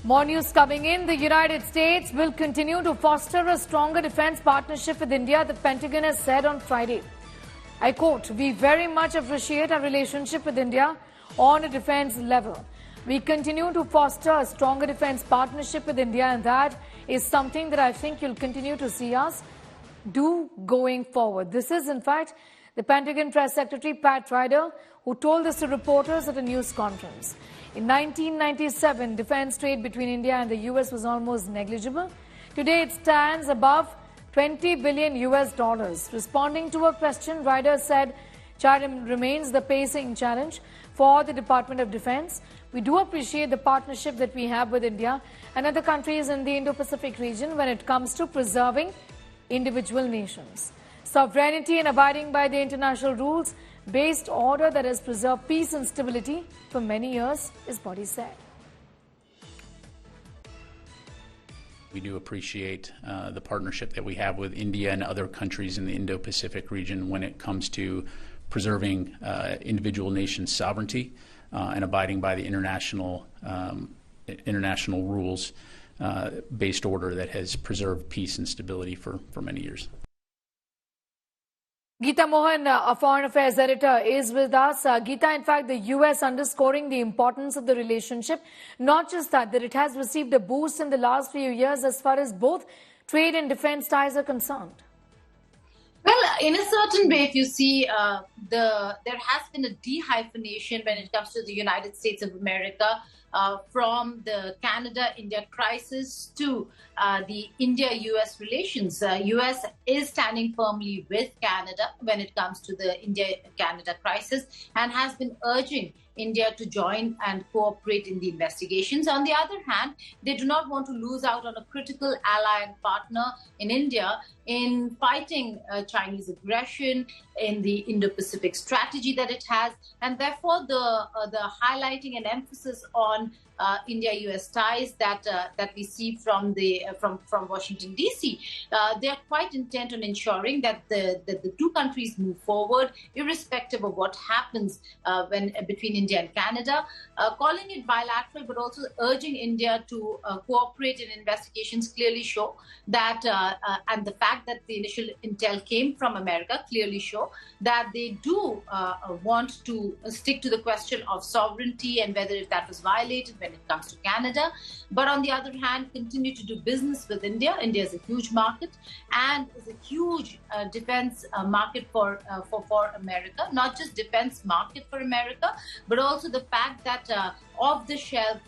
More news coming in. The United States will continue to foster a stronger defense partnership with India, the Pentagon has said on Friday. I quote, "We very much appreciate our relationship with India on a defense level. We continue to foster a stronger defense partnership with India, and that is something that I think you'll continue to see us do going forward." This is, in fact, the Pentagon Press Secretary Pat Ryder, who told this to reporters at a news conference. In 1997, defense trade between India and the US was almost negligible. Today, it stands above $20 billion US. Responding to a question, Ryder said China remains the pacing challenge for the Department of Defense. We do appreciate the partnership that we have with India and other countries in the Indo-Pacific region when it comes to preserving individual nations. Sovereignty and abiding by the international rules-based order that has preserved peace and stability for many years, is what he said. We do appreciate the partnership that we have with India and other countries in the Indo-Pacific region when it comes to preserving individual nations' sovereignty and abiding by the international rules-based order that has preserved peace and stability for many years. Geeta Mohan, a Foreign Affairs editor, is with us. Geeta, in fact, the U.S. underscoring the importance of the relationship. Not just that it has received a boost in the last few years as far as both trade and defense ties are concerned. Well, in a certain way, if you see, there has been a de-hyphenation when it comes to the United States of America, from the Canada-India crisis to the India-US relations. US is standing firmly with Canada when it comes to the India-Canada crisis and has been urging India to join and cooperate in the investigations. On the other hand, they do not want to lose out on a critical ally and partner in India in fighting Chinese aggression, in the Indo-Pacific strategy that it has, and therefore the highlighting and emphasis on India-US ties that we see from Washington D.C. They are quite intent on ensuring that the two countries move forward, irrespective of what happens between India and Canada, calling it bilateral, but also urging India to cooperate in investigations clearly show that, and the fact that the initial intel came from America clearly show that they do want to stick to the question of sovereignty and whether if that was violated when it comes to Canada. But on the other hand, continue to do business with India. India is a huge market and is a huge defense market for America. Not just defense market for America, but also the fact that off-the-shelf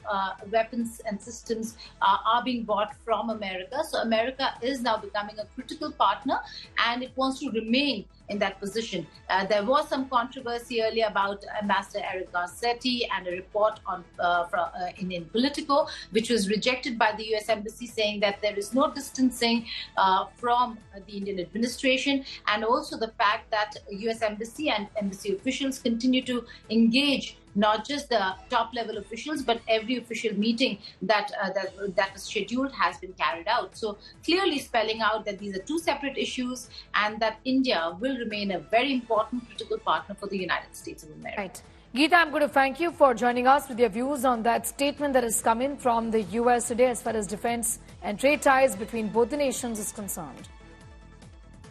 weapons and systems are being bought from America. So America is now becoming a critical partner, and it wants to remain in that position. There was some controversy earlier about Ambassador Eric Garcetti and a report in Politico, which was rejected by the US Embassy, saying that there is no distancing from the Indian administration, and also the fact that US Embassy and embassy officials continue to engage not just the top-level officials, but every official meeting that was scheduled has been carried out. So clearly spelling out that these are two separate issues and that India will remain a very important critical partner for the United States of America. Right. Geeta, I'm going to thank you for joining us with your views on that statement that has come in from the U.S. today as far as defense and trade ties between both the nations is concerned.